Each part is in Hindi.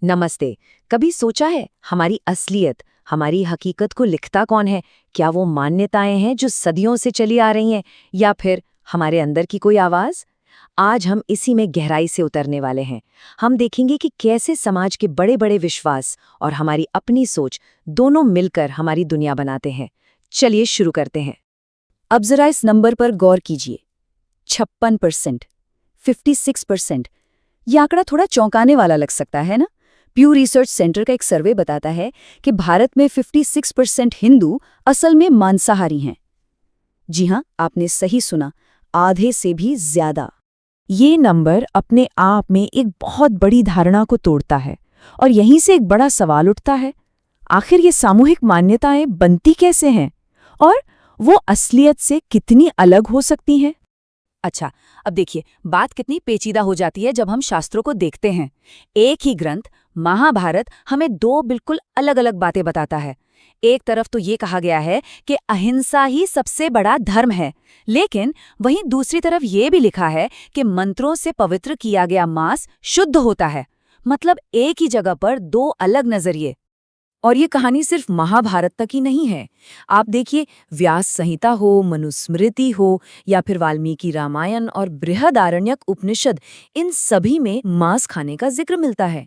नमस्ते। कभी सोचा है हमारी असलियत, हमारी हकीकत को लिखता कौन है? क्या वो मान्यताएं हैं जो सदियों से चली आ रही हैं, या फिर हमारे अंदर की कोई आवाज? आज हम इसी में गहराई से उतरने वाले हैं। हम देखेंगे कि कैसे समाज के बड़े बड़े विश्वास और हमारी अपनी सोच दोनों मिलकर हमारी दुनिया बनाते हैं। चलिए शुरू करते हैं। अब जरा इस नंबर पर गौर कीजिए। 56%, 56%। यह आंकड़ा थोड़ा चौंकाने वाला लग सकता है ना? प्यू रिसर्च सेंटर का एक सर्वे बताता है कि भारत में 56% हिंदू असल में मांसाहारी हैं। जी हां, आपने सही सुना, आधे से भी ज्यादा। ये नंबर अपने आप में एक बहुत बड़ी धारणा को तोड़ता है और यहीं से एक बड़ा सवाल उठता है, आखिर ये सामूहिक मान्यताएं बनती कैसे हैं और वो असलियत से कितनी अलग हो सकती हैं? अच्छा, अब देखिए बात कितनी पेचीदा हो जाती है जब हम शास्त्रों को देखते हैं। एक ही ग्रंथ महाभारत हमें दो बिल्कुल अलग अलग बातें बताता है। एक तरफ तो ये कहा गया है कि अहिंसा ही सबसे बड़ा धर्म है, लेकिन वहीं दूसरी तरफ ये भी लिखा है कि मंत्रों से पवित्र किया गया मांस शुद्ध होता है। मतलब एक ही जगह पर दो अलग नजरिए। और ये कहानी सिर्फ महाभारत तक ही नहीं है। आप देखिए, व्यास संहिता हो, मनुस्मृति हो, या फिर वाल्मीकि रामायण और बृहदारण्यक उपनिषद, इन सभी में मांस खाने का जिक्र मिलता है।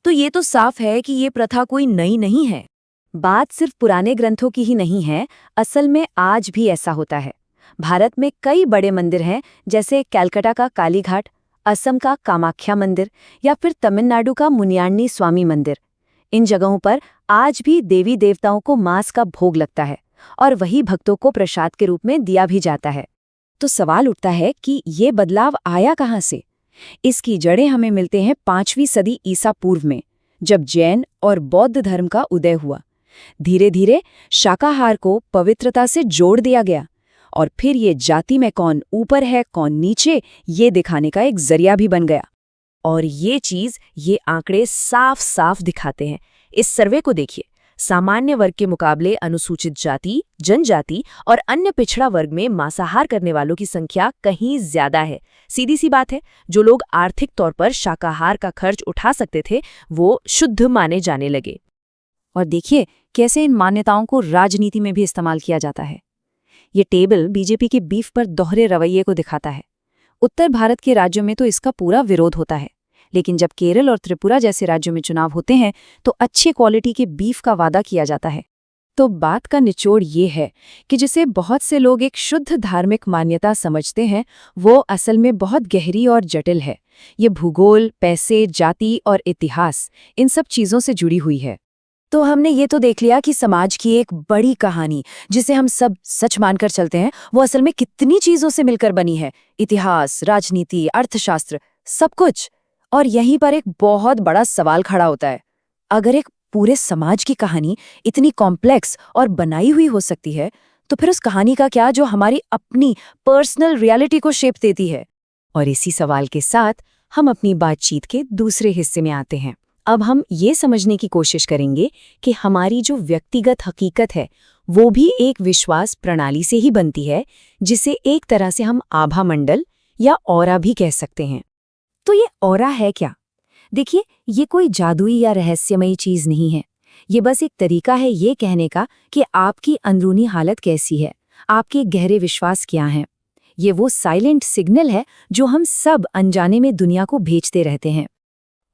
तो ये तो साफ है कि ये प्रथा कोई नई नहीं है। बात सिर्फ पुराने ग्रंथों की ही नहीं है, असल में आज भी ऐसा होता है। भारत में कई बड़े मंदिर हैं, जैसे कलकत्ता का कालीघाट, असम का कामाख्या मंदिर, या फिर तमिलनाडु का मुनियाण्णी स्वामी मंदिर। इन जगहों पर आज भी देवी देवताओं को मांस का भोग लगता है और वही भक्तों को प्रसाद के रूप में दिया भी जाता है। तो सवाल उठता है कि ये बदलाव आया कहाँ से? इसकी जड़ें हमें मिलते हैं 5वीं सदी ईसा पूर्व में, जब जैन और बौद्ध धर्म का उदय हुआ। धीरे धीरे शाकाहार को पवित्रता से जोड़ दिया गया और फिर ये जाति में कौन ऊपर है कौन नीचे, ये दिखाने का एक जरिया भी बन गया। और ये आंकड़े साफ साफ दिखाते हैं। इस सर्वे को देखिए, सामान्य वर्ग के मुकाबले अनुसूचित जाति, जनजाति और अन्य पिछड़ा वर्ग में मांसाहार करने वालों की संख्या कहीं ज्यादा है। सीधी सी बात है, जो लोग आर्थिक तौर पर शाकाहार का खर्च उठा सकते थे, वो शुद्ध माने जाने लगे। और देखिए कैसे इन मान्यताओं को राजनीति में भी इस्तेमाल किया जाता है। ये टेबल बीजेपी के बीफ पर दोहरे रवैये को दिखाता है। उत्तर भारत के राज्यों में तो इसका पूरा विरोध होता है, लेकिन जब केरल और त्रिपुरा जैसे राज्यों में चुनाव होते हैं तो अच्छी क्वालिटी के बीफ का वादा किया जाता है। तो बात का निचोड़ ये है कि जिसे बहुत से लोग एक शुद्ध धार्मिक मान्यता समझते हैं, वो असल में बहुत गहरी और जटिल है। ये भूगोल, पैसे, जाति और इतिहास, इन सब चीज़ों से जुड़ी हुई है। तो हमने ये तो देख लिया कि समाज की एक बड़ी कहानी, जिसे हम सब सच मानकर चलते हैं, वो असल में कितनी चीज़ों से मिलकर बनी है। इतिहास, राजनीति, अर्थशास्त्र, सब कुछ। और यहीं पर एक बहुत बड़ा सवाल खड़ा होता है। अगर एक पूरे समाज की कहानी इतनी कॉम्प्लेक्स और बनाई हुई हो सकती है, तो फिर उस कहानी का क्या जो हमारी अपनी पर्सनल रियलिटी को शेप देती है? और इसी सवाल के साथ हम अपनी बातचीत के दूसरे हिस्से में आते हैं। अब हम ये समझने की कोशिश करेंगे कि हमारी जो व्यक्तिगत हकीकत है, वो भी एक विश्वास प्रणाली से ही बनती है, जिसे एक तरह से हम आभा मंडल या ऑरा भी कह सकते हैं। तो ये ऑरा है क्या? देखिए, ये कोई जादुई या रहस्यमयी चीज नहीं है। ये बस एक तरीका है ये कहने का कि आपकी अंदरूनी हालत कैसी है, आपके गहरे विश्वास क्या हैं। ये वो साइलेंट सिग्नल है जो हम सब अनजाने में दुनिया को भेजते रहते हैं।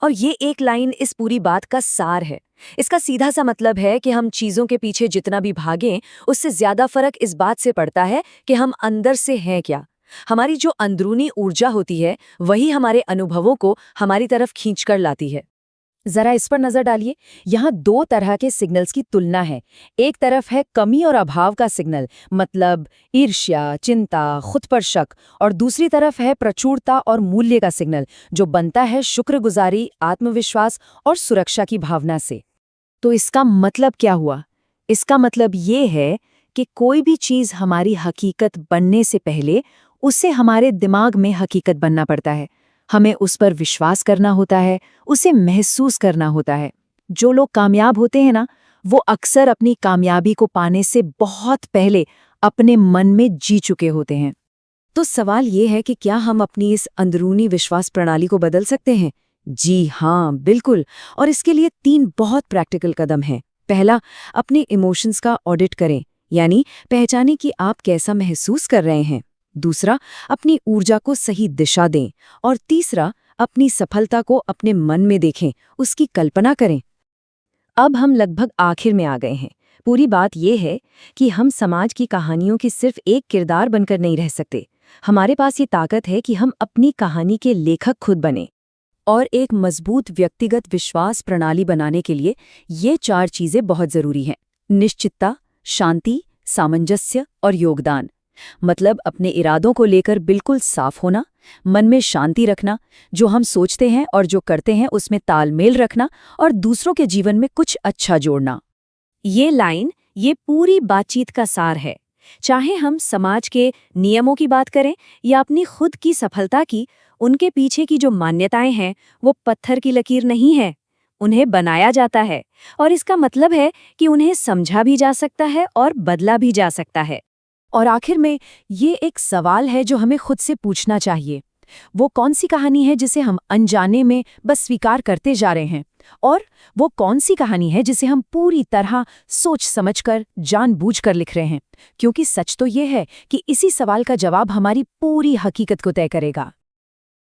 और ये एक लाइन इस पूरी बात का सार है। इसका सीधा सा मतलब है कि हम चीजों के पीछे जितना भी भागें, उससे ज्यादा फर्क इस बात से पड़ता है कि हम अंदर से हैं क्या। हमारी जो अंदरूनी ऊर्जा होती है, वही हमारे अनुभवों को हमारी तरफ खींचकर लाती है। जरा इस पर नजर डालिए। यहाँ दो तरह के सिग्नल्स की तुलना है। एक तरफ है कमी और अभाव का सिग्नल, मतलब ईर्ष्या, चिंता, खुद पर शक, और दूसरी तरफ है प्रचुरता और मूल्य का सिग्नल, जो बनता है शुक्रगुजारी, आत्मविश्वास और सुरक्षा की भावना से। तो इसका मतलब क्या हुआ? इसका मतलब ये है कि कोई भी चीज हमारी हकीकत बनने से पहले उसे हमारे दिमाग में हकीकत बनना पड़ता है। हमें उस पर विश्वास करना होता है, उसे महसूस करना होता है। जो लोग कामयाब होते हैं ना, वो अक्सर अपनी कामयाबी को पाने से बहुत पहले अपने मन में जी चुके होते हैं। तो सवाल ये है कि क्या हम अपनी इस अंदरूनी विश्वास प्रणाली को बदल सकते हैं? जी हाँ, बिल्कुल। और इसके लिए 3 बहुत प्रैक्टिकल कदम हैं। पहला, अपने इमोशंस का ऑडिट करें, यानी पहचानें कि आप कैसा महसूस कर रहे हैं। दूसरा, अपनी ऊर्जा को सही दिशा दें। और तीसरा, अपनी सफलता को अपने मन में देखें, उसकी कल्पना करें। अब हम लगभग आखिर में आ गए हैं। पूरी बात यह है कि हम समाज की कहानियों के सिर्फ एक किरदार बनकर नहीं रह सकते। हमारे पास ये ताकत है कि हम अपनी कहानी के लेखक खुद बने। और एक मजबूत व्यक्तिगत विश्वास प्रणाली बनाने के लिए ये 4 चीजें बहुत जरूरी हैं: निश्चितता, शांति, सामंजस्य और योगदान। मतलब अपने इरादों को लेकर बिल्कुल साफ होना, मन में शांति रखना, जो हम सोचते हैं और जो करते हैं उसमें तालमेल रखना, और दूसरों के जीवन में कुछ अच्छा जोड़ना। ये लाइन, ये पूरी बातचीत का सार है। चाहे हम समाज के नियमों की बात करें या अपनी खुद की सफलता की, उनके पीछे की जो मान्यताएं हैं वो पत्थर की लकीर नहीं है, उन्हें बनाया जाता है। और इसका मतलब है कि उन्हें समझा भी जा सकता है और बदला भी जा सकता है। और आखिर में ये एक सवाल है जो हमें खुद से पूछना चाहिए। वो कौन सी कहानी है जिसे हम अनजाने में बस स्वीकार करते जा रहे हैं, और वो कौन सी कहानी है जिसे हम पूरी तरह सोच समझकर, जानबूझकर लिख रहे हैं? क्योंकि सच तो ये है कि इसी सवाल का जवाब हमारी पूरी हकीकत को तय करेगा।